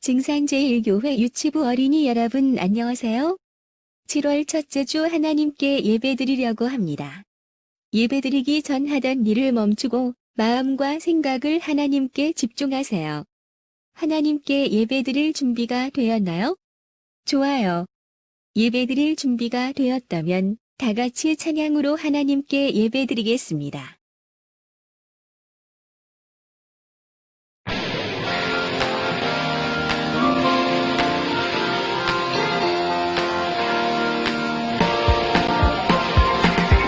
증산제일교회 유치부 어린이 여러분 안녕하세요. 7월 첫째 주 하나님께 예배드리려고 합니다. 예배드리기 전 하던 일을 멈추고 마음과 생각을 하나님께 집중하세요. 하나님께 예배드릴 준비가 되었나요? 좋아요. 예배드릴 준비가 되었다면 다 같이 찬양으로 하나님께 예배드리겠습니다.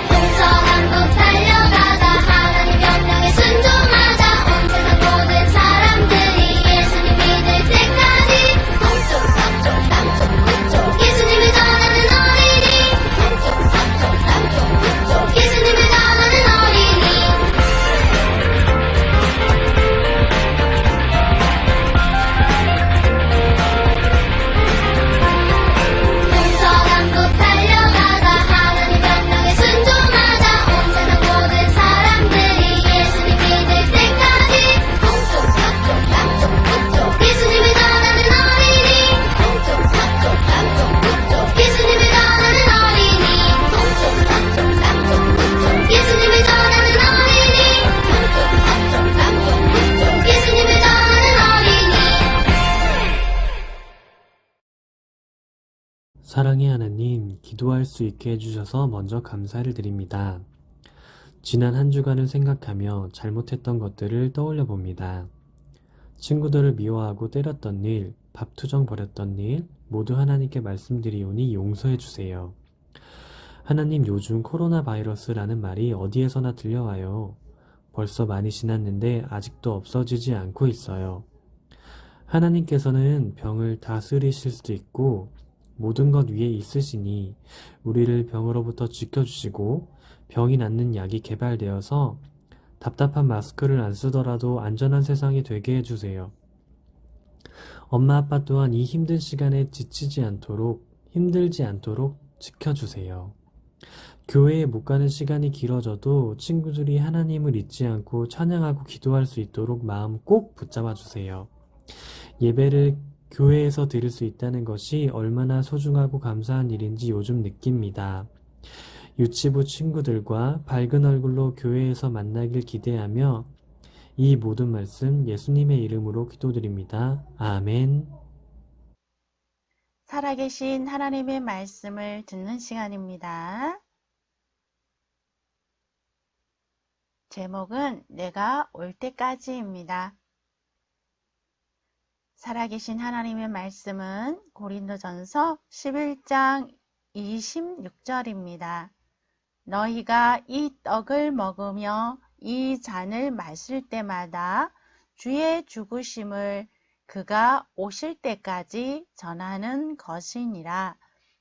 동서남북 달려가자 하나님 명령에 순종하자 온 세상 모든 사람들이 예수님 믿을 때까지 동쪽 서쪽 남쪽 북쪽 예수님을 전하는 어린이 동쪽 서쪽 남쪽 북쪽 예수님을 전하는 어린이 동서남북 달려가자 하나님 명령에 순종하자 온 세상 모든 사람들이 예수님 믿을 때까지 동쪽 서쪽 남쪽 북쪽 예수님을 전하는 어린이 동쪽 서쪽 남쪽 북쪽 예수님을 전하는 어린이 동쪽 서쪽 남쪽 북쪽 예수님을 전하는 어린이 동쪽 서쪽 남쪽 북쪽 예수님을 전하는 어린이 사랑의 하나님, 기도할 수 있게 해주셔서 먼저 감사를 드립니다. 지난 한 주간을 생각하며 잘못했던 것들을 떠올려 봅니다. 친구들을 미워하고 때렸던 일, 밥투정 벌였던 일, 모두 하나님께 말씀드리오니 용서해 주세요. 하나님, 요즘 코로나 바이러스라는 말이 어디에서나 들려와요. 벌써 많이 지났는데 아직도 없어지지 않고 있어요. 하나님께서는 병을 다스리실 수도 있고 모든 것 위에 있으시니 우리를 병으로부터 지켜주시고 병이 낫는 약이 개발되어서 답답한 마스크를 안 쓰더라도 안전한 세상이 되게 해주세요. 엄마 아빠 또한 이 힘든 시간에 지치지 않도록 힘들지 않도록 지켜주세요. 교회에 못 가는 시간이 길어져도 친구들이 하나님을 잊지 않고 찬양하고 기도할 수 있도록 마음 꼭 붙잡아 주세요. 예배를 교회에서 드릴 수 있다는 것이 얼마나 소중하고 감사한 일인지 요즘 느낍니다. 유치부 친구들과 밝은 얼굴로 교회에서 만나길 기대하며 이 모든 말씀 예수님의 이름으로 기도드립니다. 아멘. 살아계신 하나님의 말씀을 듣는 시간입니다. 제목은 내가 올 때까지입니다. 살아계신 하나님의 말씀은 고린도전서 11장 26절입니다. 너희가 이 떡을 먹으며 이 잔을 마실 때마다 주의 죽으심을 그가 오실 때까지 전하는 것이니라.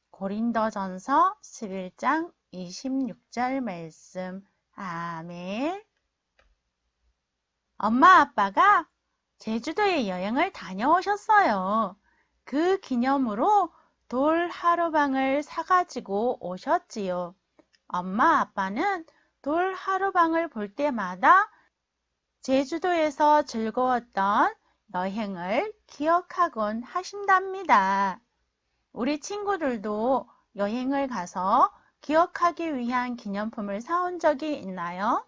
고린도전서 11장 26절 말씀. 아멘. 엄마 아빠가 제주도에 여행을 다녀오셨어요. 그 기념으로 돌 하루방을 사가지고 오셨지요. 엄마 아빠는 돌 하루방을 볼 때마다 제주도에서 즐거웠던 여행을 기억하곤 하신답니다. 우리 친구들도 여행을 가서 기억하기 위한 기념품을 사온 적이 있나요?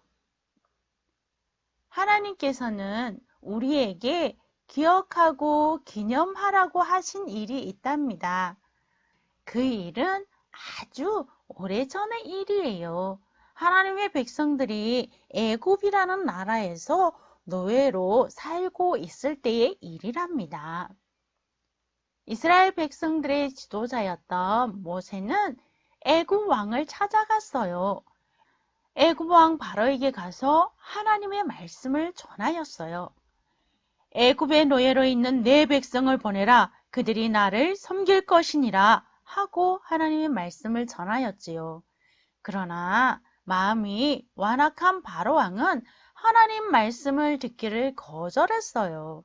하나님께서는 우리에게 기억하고 기념하라고 하신 일이 있답니다. 그 일은 아주 오래전의 일이에요. 하나님의 백성들이 애굽이라는 나라에서 노예로 살고 있을 때의 일이랍니다. 이스라엘 백성들의 지도자였던 모세는 애굽 왕을 찾아갔어요. 애굽 왕 바로에게 가서 하나님의 말씀을 전하였어요. 애굽의 노예로 있는 내 백성을 보내라. 그들이 나를 섬길 것이니라 하고 하나님의 말씀을 전하였지요. 그러나 마음이 완악한 바로 왕은 하나님 말씀을 듣기를 거절했어요.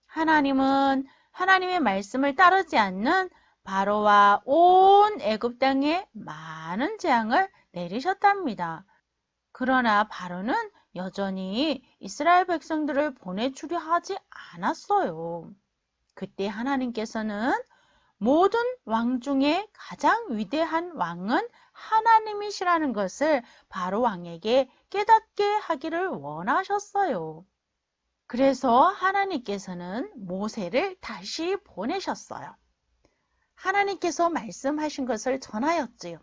하나님은 하나님의 말씀을 따르지 않는 바로와 온 애굽 땅에 많은 재앙을 내리셨답니다. 그러나 바로는 여전히 이스라엘 백성들을 보내주려 하지 않았어요. 그때 하나님께서는 모든 왕 중에 가장 위대한 왕은 하나님이시라는 것을 바로 왕에게 깨닫게 하기를 원하셨어요. 그래서 하나님께서는 모세를 다시 보내셨어요. 하나님께서 말씀하신 것을 전하였지요.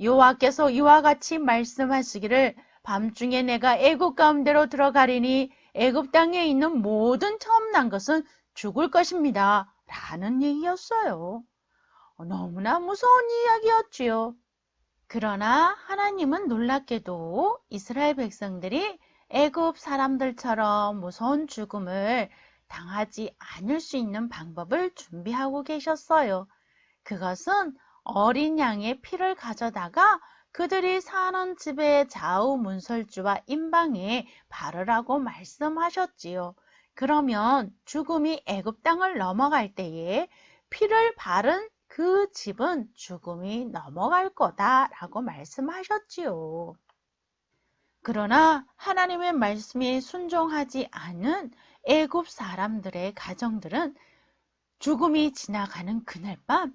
여호와께서 이와 같이 말씀하시기를 밤중에 내가 애굽 가운데로 들어가리니 애굽 땅에 있는 모든 처음 난 것은 죽을 것입니다. 라는 얘기였어요. 너무나 무서운 이야기였지요. 그러나 하나님은 놀랍게도 이스라엘 백성들이 애굽 사람들처럼 무서운 죽음을 당하지 않을 수 있는 방법을 준비하고 계셨어요. 그것은 어린 양의 피를 가져다가 그들이 사는 집의 좌우 문설주와 임방에 바르라고 말씀하셨지요. 그러면 죽음이 애굽 땅을 넘어갈 때에 피를 바른 그 집은 죽음이 넘어갈 거다라고 말씀하셨지요. 그러나 하나님의 말씀에 순종하지 않은 애굽 사람들의 가정들은 죽음이 지나가는 그날 밤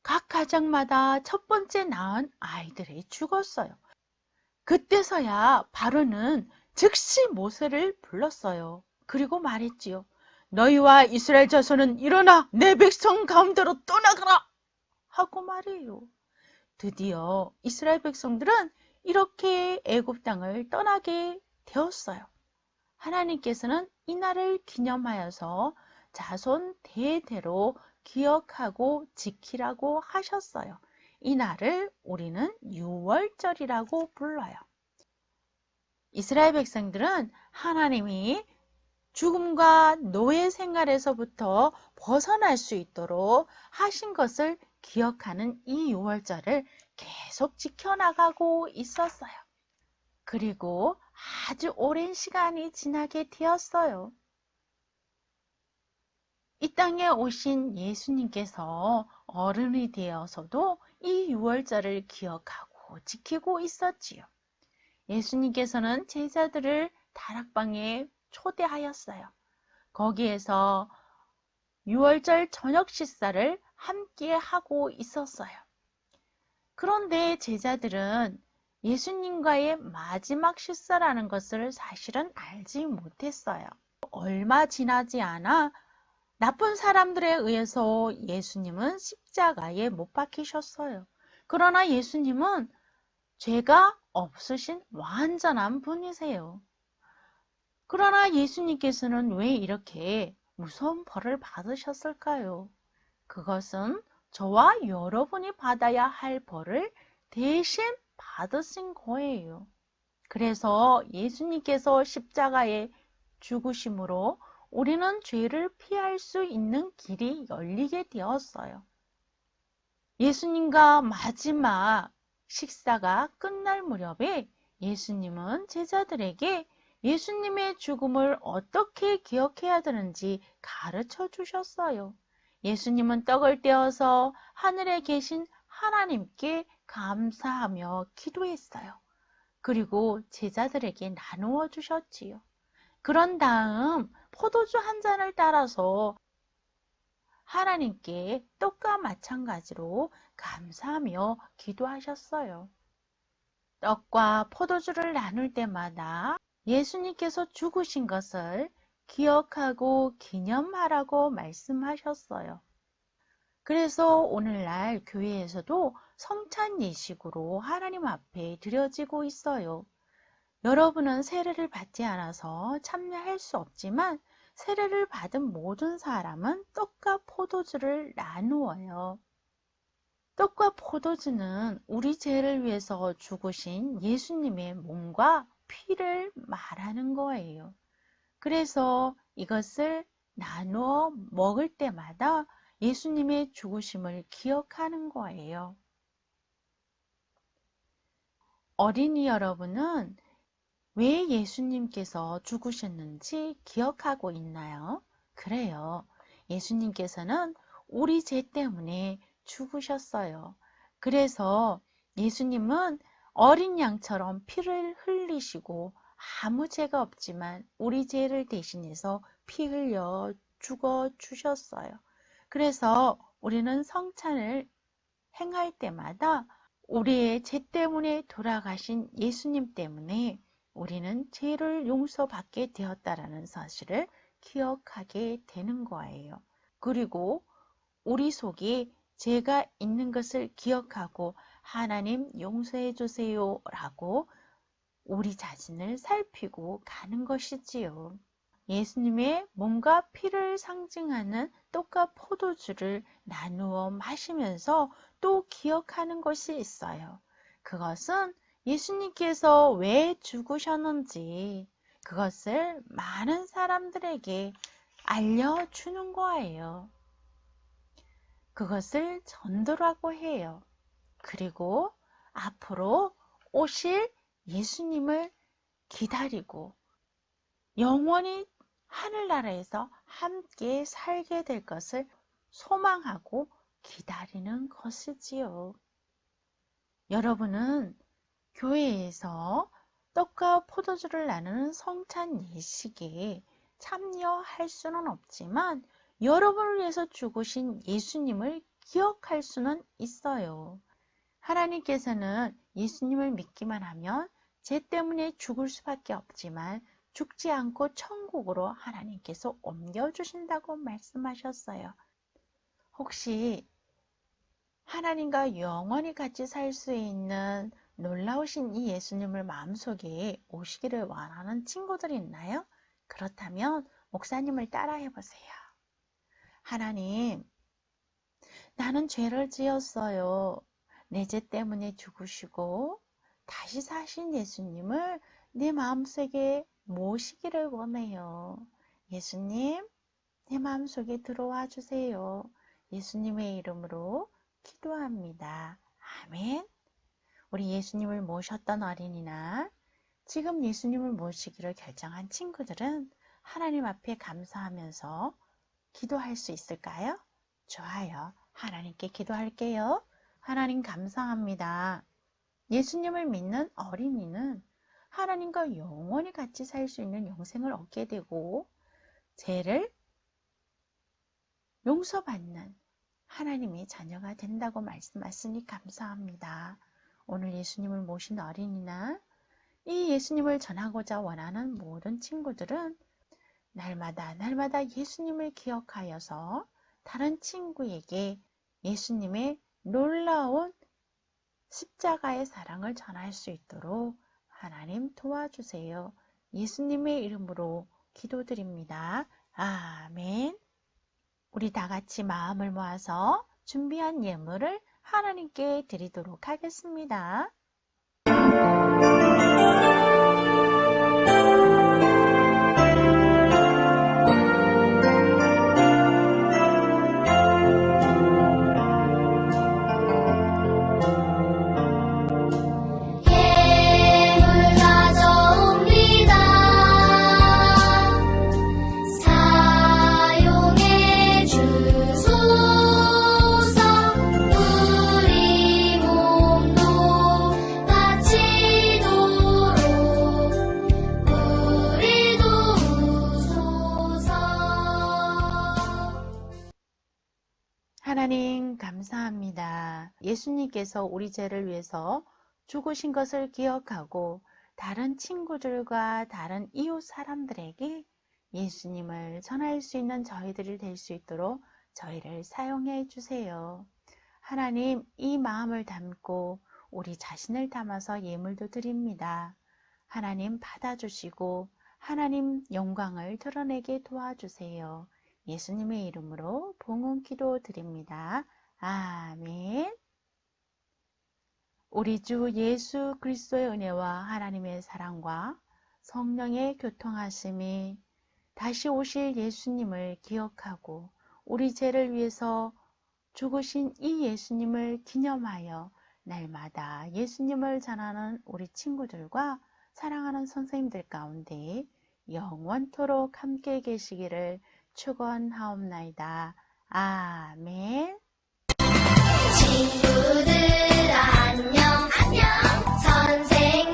각 가정마다 첫 번째 낳은 아이들이 죽었어요. 그때서야 바로는 즉시 모세를 불렀어요. 그리고 말했지요. 너희와 이스라엘 자손은 일어나 내 백성 가운데로 떠나가라! 하고 말해요. 드디어 이스라엘 백성들은 이렇게 애굽 땅을 떠나게 되었어요. 하나님께서는 이날을 기념하여서 자손 대대로 기억하고 지키라고 하셨어요. 이 날을 우리는 유월절이라고 불러요. 이스라엘 백성들은 하나님이 죽음과 노예 생활에서부터 벗어날 수 있도록 하신 것을 기억하는 이 유월절을 계속 지켜나가고 있었어요. 그리고 아주 오랜 시간이 지나게 되었어요. 이 땅에 오신 예수님께서 어른이 되어서도 이 유월절을 기억하고 지키고 있었지요. 예수님께서는 제자들을 다락방에 초대하였어요. 거기에서 유월절 저녁 식사를 함께 하고 있었어요. 그런데 제자들은 예수님과의 마지막 식사라는 것을 사실은 알지 못했어요. 얼마 지나지 않아 나쁜 사람들에 의해서 예수님은 십자가에 못 박히셨어요. 그러나 예수님은 죄가 없으신 완전한 분이세요. 그러나 예수님께서는 왜 이렇게 무서운 벌을 받으셨을까요? 그것은 저와 여러분이 받아야 할 벌을 대신 받으신 거예요. 그래서 예수님께서 십자가에 죽으심으로 우리는 죄를 피할 수 있는 길이 열리게 되었어요. 예수님과 마지막 식사가 끝날 무렵에 예수님은 제자들에게 예수님의 죽음을 어떻게 기억해야 되는지 가르쳐 주셨어요. 예수님은 떡을 떼어서 하늘에 계신 하나님께 감사하며 기도했어요. 그리고 제자들에게 나누어 주셨지요. 그런 다음 포도주 한 잔을 따라서 하나님께 떡과 마찬가지로 감사하며 기도하셨어요. 떡과 포도주를 나눌 때마다 예수님께서 죽으신 것을 기억하고 기념하라고 말씀하셨어요. 그래서 오늘날 교회에서도 성찬 예식으로 하나님 앞에 드려지고 있어요. 여러분은 세례를 받지 않아서 참여할 수 없지만 세례를 받은 모든 사람은 떡과 포도주를 나누어요. 떡과 포도주는 우리 죄를 위해서 죽으신 예수님의 몸과 피를 말하는 거예요. 그래서 이것을 나누어 먹을 때마다 예수님의 죽으심을 기억하는 거예요. 어린이 여러분은 왜 예수님께서 죽으셨는지 기억하고 있나요? 그래요. 예수님께서는 우리 죄 때문에 죽으셨어요. 그래서 예수님은 어린 양처럼 피를 흘리시고 아무 죄가 없지만 우리 죄를 대신해서 피 흘려 죽어 주셨어요. 그래서 우리는 성찬을 행할 때마다 우리의 죄 때문에 돌아가신 예수님 때문에 우리는 죄를 용서받게 되었다라는 사실을 기억하게 되는 거예요. 그리고 우리 속에 죄가 있는 것을 기억하고 하나님 용서해 주세요 라고 우리 자신을 살피고 가는 것이지요. 예수님의 몸과 피를 상징하는 떡과 포도주를 나누어 마시면서 또 기억하는 것이 있어요. 그것은 예수님께서 왜 죽으셨는지 그것을 많은 사람들에게 알려주는 거예요. 그것을 전도라고 해요. 그리고 앞으로 오실 예수님을 기다리고 영원히 하늘나라에서 함께 살게 될 것을 소망하고 기다리는 것이지요. 여러분은 교회에서 떡과 포도주를 나누는 성찬 예식에 참여할 수는 없지만 여러분을 위해서 죽으신 예수님을 기억할 수는 있어요. 하나님께서는 예수님을 믿기만 하면 죄 때문에 죽을 수밖에 없지만 죽지 않고 천국으로 하나님께서 옮겨주신다고 말씀하셨어요. 혹시 하나님과 영원히 같이 살 수 있는 놀라우신 이 예수님을 마음속에 오시기를 원하는 친구들이 있나요? 그렇다면 목사님을 따라해 보세요. 하나님, 나는 죄를 지었어요. 내 죄 때문에 죽으시고 다시 사신 예수님을 내 마음속에 모시기를 원해요. 예수님, 내 마음속에 들어와 주세요. 예수님의 이름으로 기도합니다. 아멘. 우리 예수님을 모셨던 어린이나 지금 예수님을 모시기를 결정한 친구들은 하나님 앞에 감사하면서 기도할 수 있을까요? 좋아요. 하나님께 기도할게요. 하나님 감사합니다. 예수님을 믿는 어린이는 하나님과 영원히 같이 살 수 있는 영생을 얻게 되고 죄를 용서받는 하나님의 자녀가 된다고 말씀하시니 감사합니다. 오늘 예수님을 모신 어린이나 이 예수님을 전하고자 원하는 모든 친구들은 날마다 예수님을 기억하여서 다른 친구에게 예수님의 놀라운 십자가의 사랑을 전할 수 있도록 하나님 도와주세요. 예수님의 이름으로 기도드립니다. 아멘. 우리 다 같이 마음을 모아서 준비한 예물을 하나님께 드리도록 하겠습니다. 예물 가져옵니다. 사용해 주소서. 우리 몸도 바치도록 우리 도우소서. 하나님 감사합니다. 예수님께서 우리 죄를 위해서 죽으신 것을 기억하고 다른 친구들과 다른 이웃 사람들에게 예수님을 전할 수 있는 저희들이 될 수 있도록 저희를 사용해 주세요. 하나님, 이 마음을 담고 우리 자신을 담아서 예물도 드립니다. 하나님 받아주시고 하나님 영광을 드러내게 도와주세요. 예수님의 이름으로 봉헌 기도 드립니다. 아멘. 우리 주 예수 그리스도의 은혜와 하나님의 사랑과 성령의 교통하심이 다시 오실 예수님을 기억하고 우리 죄를 위해서 죽으신 이 예수님을 기념하여 날마다 예수님을 전하는 우리 친구들과 사랑하는 선생님들 가운데 영원토록 함께 계시기를 축원하옵나이다. 아멘. 친구들 안녕. 선생님